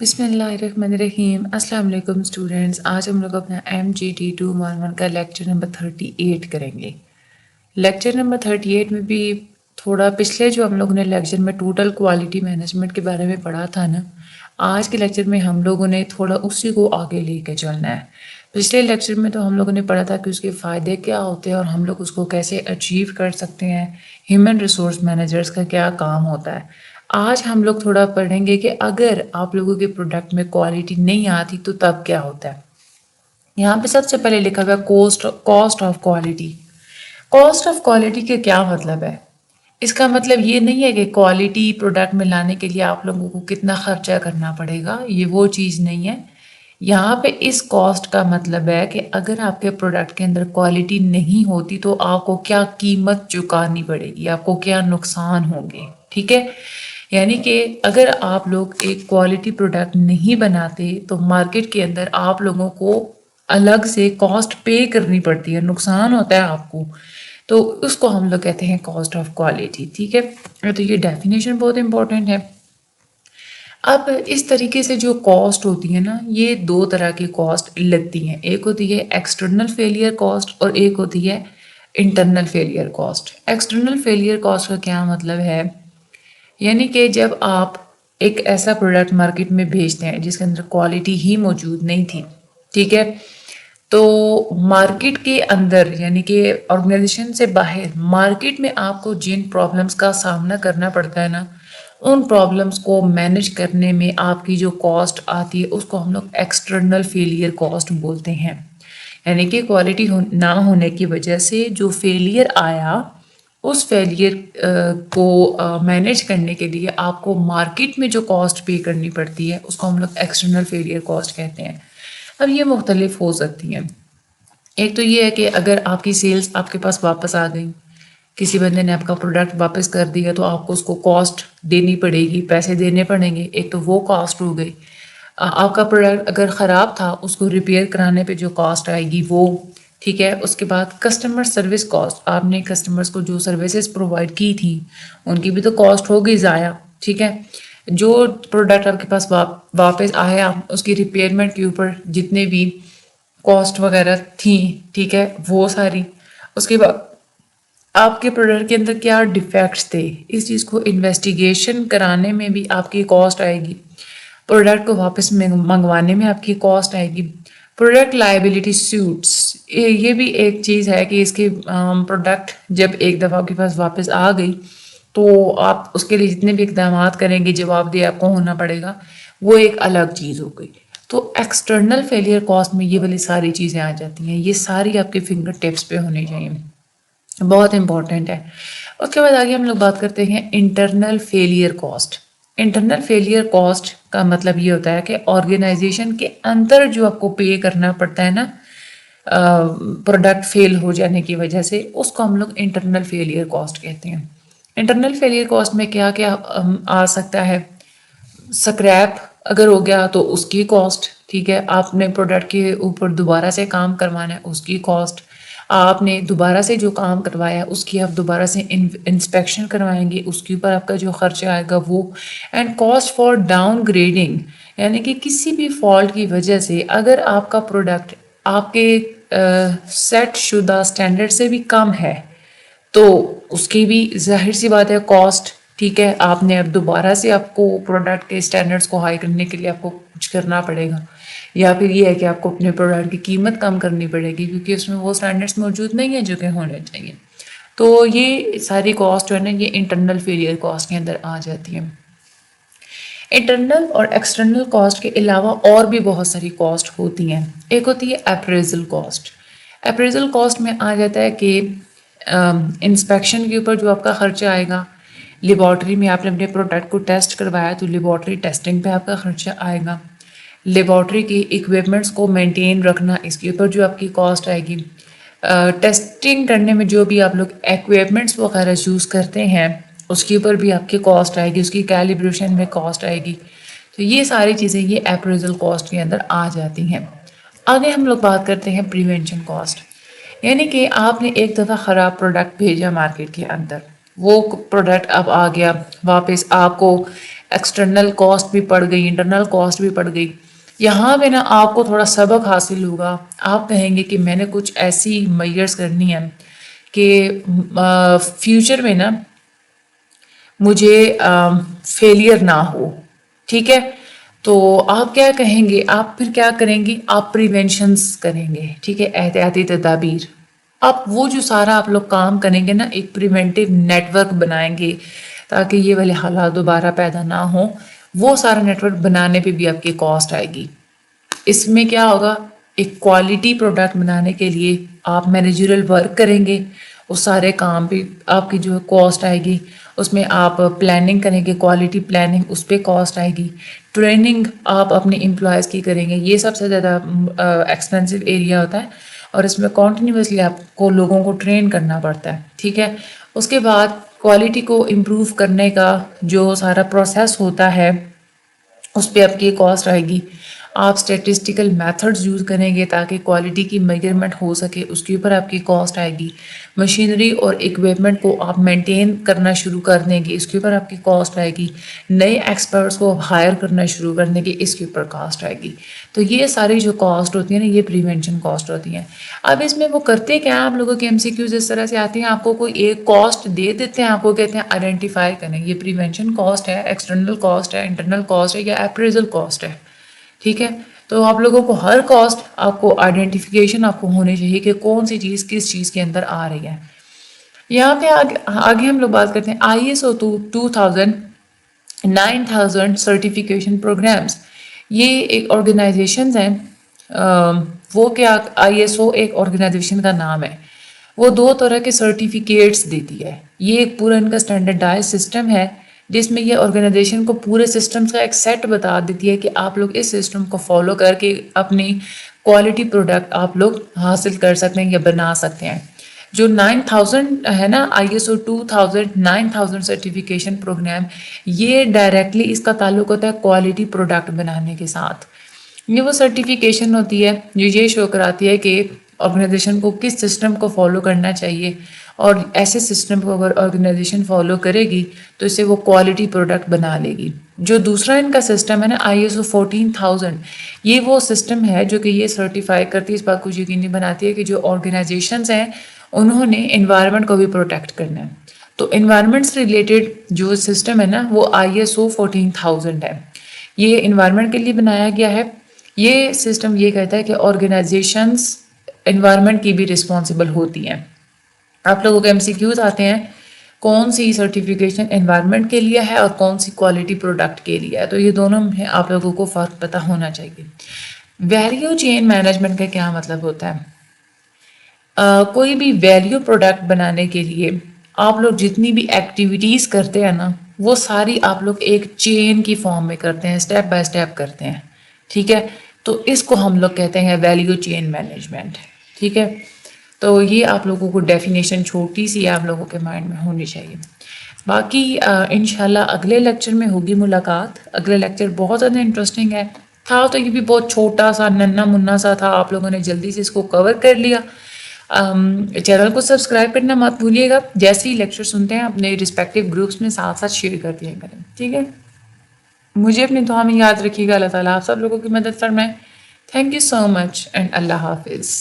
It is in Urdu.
بسم اللہ الرحمن الرحیم۔ السلام علیکم اسٹوڈینٹس، آج ہم لوگ اپنا MGT211 کا لیکچر نمبر 38 کریں گے۔ لیکچر نمبر 38 میں بھی تھوڑا پچھلے جو ہم لوگوں نے لیکچر میں ٹوٹل کوالٹی مینجمنٹ کے بارے میں پڑھا تھا نا، آج کے لیکچر میں ہم لوگوں نے تھوڑا اسی کو آگے لے کے چلنا ہے۔ پچھلے لیکچر میں تو ہم لوگوں نے پڑھا تھا کہ اس کے فائدے کیا ہوتے ہیں اور ہم لوگ اس کو کیسے اچیو کر سکتے ہیں، ہیومن ریسورس مینیجرز کا کیا کام ہوتا ہے۔ آج ہم لوگ تھوڑا پڑھیں گے کہ اگر آپ لوگوں کے پروڈکٹ میں کوالٹی نہیں آتی تو تب کیا ہوتا ہے۔ یہاں پہ سب سے پہلے لکھا ہوا cost of quality. Cost of quality کا کیا مطلب ہے؟ اس کا مطلب یہ نہیں ہے کہ کوالٹی پروڈکٹ میں لانے کے لیے آپ لوگوں کو کتنا خرچہ کرنا پڑے گا، یہ وہ چیز نہیں ہے۔ یہاں پہ اس کاسٹ کا مطلب ہے کہ اگر آپ کے پروڈکٹ کے اندر کوالٹی نہیں ہوتی تو آپ کو کیا قیمت چکانی پڑے گی، آپ کو کیا نقصان ہوں گے، ٹھیک ہے۔ یعنی کہ اگر آپ لوگ ایک کوالٹی پروڈکٹ نہیں بناتے تو مارکیٹ کے اندر آپ لوگوں کو الگ سے کاسٹ پے کرنی پڑتی ہے، نقصان ہوتا ہے آپ کو، تو اس کو ہم لوگ کہتے ہیں کاسٹ آف کوالٹی، ٹھیک ہے۔ تو یہ ڈیفینیشن بہت امپورٹنٹ ہے۔ اب اس طریقے سے جو کاسٹ ہوتی ہے نا، یہ دو طرح کی کاسٹ لگتی ہیں، ایک ہوتی ہے ایکسٹرنل فیلئر کاسٹ اور ایک ہوتی ہے internal failure cost. External failure cost کا کیا مطلب ہے؟ یعنی کہ جب آپ ایک ایسا پروڈکٹ مارکیٹ میں بھیجتے ہیں جس کے اندر کوالٹی ہی موجود نہیں تھی، ٹھیک ہے، تو مارکیٹ کے اندر یعنی کہ آرگنائزیشن سے باہر مارکیٹ میں آپ کو جن پرابلمس کا سامنا کرنا پڑتا ہے نا، ان پرابلمس کو مینج کرنے میں آپ کی جو کاسٹ آتی ہے اس کو ہم لوگ ایکسٹرنل فیلئر کاسٹ بولتے ہیں۔ یعنی کہ کوالٹی نہ ہونے کی وجہ سے جو فیلئر آیا، اس فیلئر کو مینیج کرنے کے لیے آپ کو مارکیٹ میں جو کاسٹ پے کرنی پڑتی ہے اس کو ہم لوگ ایکسٹرنل فیلئر کاسٹ کہتے ہیں۔ اب یہ مختلف ہو سکتی ہیں۔ ایک تو یہ ہے کہ اگر آپ کی سیلز آپ کے پاس واپس آ گئی، کسی بندے نے آپ کا پروڈکٹ واپس کر دیا تو آپ کو اس کو کاسٹ دینی پڑے گی، پیسے دینے پڑیں گے، ایک تو وہ کاسٹ ہو گئی۔ آپ کا پروڈکٹ اگر خراب تھا اس کو ریپیئر کرانے پہ جو کاسٹ آئے گی وہ، ٹھیک ہے۔ اس کے بعد کسٹمر سروس کاسٹ، آپ نے کسٹمرز کو جو سروسز پرووائڈ کی تھی ان کی بھی تو کاسٹ ہوگی ضائع، ٹھیک ہے۔ جو پروڈکٹ آپ کے پاس واپس آیا اس کی ریپیئرمنٹ کے اوپر جتنے بھی کاسٹ وغیرہ تھیں، ٹھیک ہے، وہ ساری۔ اس کے بعد آپ کے پروڈکٹ کے اندر کیا ڈیفیکٹس تھے، اس چیز کو انویسٹیگیشن کرانے میں بھی آپ کی کاسٹ آئے گی، پروڈکٹ کو واپس منگوانے میں آپ کی کاسٹ آئے گی۔ پروڈکٹ لائبلٹی سوٹس، یہ بھی ایک چیز ہے کہ اس کے پروڈکٹ جب ایک دفعہ آپ کے پاس واپس آ گئی تو آپ اس کے لیے جتنے بھی اقدامات کریں گے جواب دہ آپ کو ہونا پڑے گا، وہ ایک الگ چیز ہو گئی۔ تو ایکسٹرنل فیلئر کاسٹ میں یہ والی ساری چیزیں آ جاتی ہیں، یہ ساری آپ کے فنگر ٹپس پہ ہونی چاہیے، بہت امپورٹنٹ ہے۔ اس کے بعد آگے ہم لوگ بات کرتے ہیں internal failure cost. Internal failure cost کا مطلب یہ ہوتا ہے کہ آرگنائزیشن کے اندر جو آپ کو پے کرنا پڑتا ہے نا پروڈکٹ فیل ہو جانے کی وجہ سے، اس کو ہم لوگ انٹرنل فیلئر کاسٹ کہتے ہیں۔ انٹرنل فیلئر کاسٹ میں کیا کیا آ سکتا ہے؟ سکریپ اگر ہو گیا تو اس کی کاسٹ، ٹھیک ہے، آپ نے پروڈکٹ کے اوپر دوبارہ سے کام کروانا ہے اس کی کاسٹ، آپ نے دوبارہ سے جو کام کروایا اس کی آپ دوبارہ سے انسپیکشن کروائیں گے، اس کے اوپر آپ کا جو خرچہ آئے گا وہ، and cost for down grading, یعنی کہ کسی بھی فالٹ کی وجہ سے اگر آپ کا پروڈکٹ آپ کے سیٹ شدہ سٹینڈرڈ سے بھی کم ہے تو اس کی بھی ظاہر سی بات ہے کاسٹ، ٹھیک ہے، آپ نے اب دوبارہ سے آپ کو پروڈکٹ کے سٹینڈرڈز کو ہائی کرنے کے لیے آپ کو کچھ کرنا پڑے گا، یا پھر یہ ہے کہ آپ کو اپنے پروڈکٹ کی قیمت کم کرنی پڑے گی کیونکہ اس میں وہ سٹینڈرڈز موجود نہیں ہیں جو کہ ہونے چاہیے۔ تو یہ ساری کاسٹ جو ہے نا یہ انٹرنل فیلئر کاسٹ کے اندر آ جاتی ہے۔ انٹرنل اور ایکسٹرنل کاسٹ کے علاوہ اور بھی بہت ساری کاسٹ ہوتی ہیں۔ ایک ہوتی ہے اپریزل کاسٹ۔ اپریزل کاسٹ میں آ جاتا ہے کہ انسپیکشن کے اوپر جو آپ کا خرچہ آئے گا، لیبارٹری میں آپ نے اپنے پروڈکٹ کو ٹیسٹ کروایا تو لیبارٹری ٹیسٹنگ پہ آپ کا خرچہ آئے گا، لیبارٹری کی ایکوپمنٹس کو مینٹین رکھنا اس کے اوپر جو آپ کی کاسٹ آئے گی، ٹیسٹنگ کرنے میں جو بھی آپ لوگ ایکوپمنٹس وغیرہ یوز کرتے ہیں اس کے اوپر بھی آپ کی کاسٹ آئے گی، اس کی کیلیبریشن میں کاسٹ آئے گی۔ تو یہ ساری چیزیں یہ اپریزل کاسٹ کے اندر آ جاتی ہیں۔ آگے ہم لوگ بات کرتے ہیں پریونشن کاسٹ، یعنی کہ آپ نے ایک دفعہ خراب پروڈکٹ بھیجا مارکیٹ کے اندر، وہ پروڈکٹ اب آ گیا واپس، آپ کو ایکسٹرنل کاسٹ بھی پڑ گئی، انٹرنل کاسٹ بھی پڑ گئی. یہاں پہ نا آپ کو تھوڑا سبق حاصل ہوگا. آپ کہیں گے کہ میں نے کچھ ایسی میئرس کرنی ہے کہ فیوچر میں نا مجھے فیلئر نہ ہو. ٹھیک ہے، تو آپ کیا کہیں گے، آپ پھر کیا کریں گے، آپ پریونشنس کریں گے. ٹھیک ہے، احتیاطی تدابیر. اب وہ جو سارا آپ لوگ کام کریں گے نا، ایک پریونٹیو نیٹ ورک بنائیں گے تاکہ یہ والے حالات دوبارہ پیدا نہ ہوں. وہ سارا نیٹ ورک بنانے پہ بھی آپ کی کاسٹ آئے گی. اس میں کیا ہوگا، ایک کوالٹی پروڈکٹ بنانے کے لیے آپ مینیجرل ورک کریں گے، اس سارے کام پہ آپ کی جو کاسٹ آئے گی. اس میں آپ پلاننگ کریں گے، کوالٹی پلاننگ، اس پہ کاسٹ آئے گی. ٹریننگ آپ اپنے امپلائز کی کریں گے، یہ سب سے زیادہ ایکسپینسو ایریا ہوتا ہے اور اس میں کنٹینیوسلی آپ کو لوگوں کو ٹرین کرنا پڑتا ہے. ٹھیک ہے، اس کے بعد کوالٹی کو امپروو کرنے کا جو سارا پروسیس ہوتا ہے اس پہ آپ کی کاسٹ آئے گی. آپ اسٹیٹسٹیکل میتھڈز یوز کریں گے تاکہ کوالٹی کی میجرمنٹ ہو سکے، اس کے اوپر آپ کی کاسٹ آئے گی. مشینری اور اکوپمنٹ کو آپ مینٹین کرنا شروع کر دیں گے، اس کے اوپر آپ کی کاسٹ آئے گی. نئے ایکسپرٹس کو ہائر کرنا شروع کر دیں گے، اس کے اوپر کاسٹ آئے گی. تو یہ ساری جو کاسٹ ہوتی ہیں نا، یہ پریونشن کاسٹ ہوتی ہیں. اب اس میں وہ کرتے کیا ہیں، آپ لوگوں کے MCQs اس طرح سے آتی ہیں، آپ کو کوئی ایک کاسٹ دے دیتے ہیں، آپ کو کہتے ہیں آئیڈینٹیفائی کریں، یہ پریونشن کاسٹ ہے، ایکسٹرنل کاسٹ ہے، انٹرنل کاسٹ ہے یا اپریزل کاسٹ ہے. ٹھیک ہے، تو آپ لوگوں کو ہر کاسٹ آپ کو آئیڈینٹیفیکیشن آپ کو ہونی چاہیے کہ کون سی چیز کس چیز کے اندر آ رہی ہے. یہاں پہ آگے ہم لوگ بات کرتے ہیں ISO 2000 9000 سرٹیفکیشن پروگرامز. یہ ایک آرگنائزیشنز ہیں. وہ کیا ISO ایک آرگنائزیشن کا نام ہے. وہ 2 طرح کے سرٹیفکیٹس دیتی ہے. یہ ایک پورا ان کا اسٹینڈرڈائز سسٹم ہے جس میں یہ آرگنائزیشن کو پورے سسٹمز کا ایک سیٹ بتا دیتی ہے کہ آپ لوگ اس سسٹم کو فالو کر کے اپنی کوالٹی پروڈکٹ آپ لوگ حاصل کر سکتے ہیں یا بنا سکتے ہیں. جو 9000 ہے نا، ISO 2000 9000 سرٹیفکیشن پروگرام، یہ ڈائریکٹلی اس کا تعلق ہوتا ہے کوالٹی پروڈکٹ بنانے کے ساتھ. یہ وہ سرٹیفکیشن ہوتی ہے جو یہ شو کراتی ہے کہ آرگنائزیشن کو کس سسٹم کو فالو کرنا چاہیے، اور ایسے سسٹم کو اگر آرگنائزیشن فالو کرے گی تو اسے وہ کوالٹی پروڈکٹ بنا لے گی. جو دوسرا ان کا سسٹم ہے نا ISO 14000، یہ وہ سسٹم ہے جو کہ یہ سرٹیفائی کرتی ہے، اس بات کو یقینی بناتی ہے کہ جو آرگنائزیشنز ہیں انہوں نے انوائرمنٹ کو بھی پروٹیکٹ کرنا ہے. تو انوائرمنٹ سے ریلیٹڈ جو سسٹم ہے نا وہ ISO 14000 ہے. یہ انوائرمنٹ کے لیے بنایا گیا ہے. یہ سسٹم یہ کہتا ہے کہ آرگنائزیشنز انوائرمنٹ کی بھی رسپانسبل ہوتی ہیں. آپ لوگوں کے MCQs آتے ہیں کون سی سرٹیفکیشن انوائرمنٹ کے لیے ہے اور کون سی کوالٹی پروڈکٹ کے لیے ہے، تو یہ دونوں میں آپ لوگوں کو فرق پتہ ہونا چاہیے. ویلیو چین مینجمنٹ کا کیا مطلب ہوتا ہے؟ کوئی بھی ویلیو پروڈکٹ بنانے کے لیے آپ لوگ جتنی بھی ایکٹیویٹیز کرتے ہیں نا، وہ ساری آپ لوگ ایک چین کی فارم میں کرتے ہیں، اسٹیپ بائی اسٹیپ کرتے ہیں. ٹھیک ہے، تو اس کو ہم لوگ کہتے ہیں ویلیو چین مینجمنٹ. ٹھیک ہے، تو یہ آپ لوگوں کو ڈیفینیشن چھوٹی سی آپ لوگوں کے مائنڈ میں ہونی چاہیے. باقی انشاءاللہ اگلے لیکچر میں ہوگی ملاقات. اگلے لیکچر بہت زیادہ انٹرسٹنگ ہے. تھا تو یہ بھی بہت چھوٹا سا ننا منا سا تھا، آپ لوگوں نے جلدی سے اس کو کور کر لیا. چینل کو سبسکرائب کرنا مت بھولیے گا. جیسے ہی لیکچر سنتے ہیں اپنے رسپیکٹیو گروپس میں ساتھ ساتھ شیئر کر دیا کریں. ٹھیک ہے، مجھے اپنی دعا میں یاد رکھیے گا. اللہ تعالیٰ آپ سب لوگوں کی مدد فرمائے. Thank you so much and اللہ حافظ.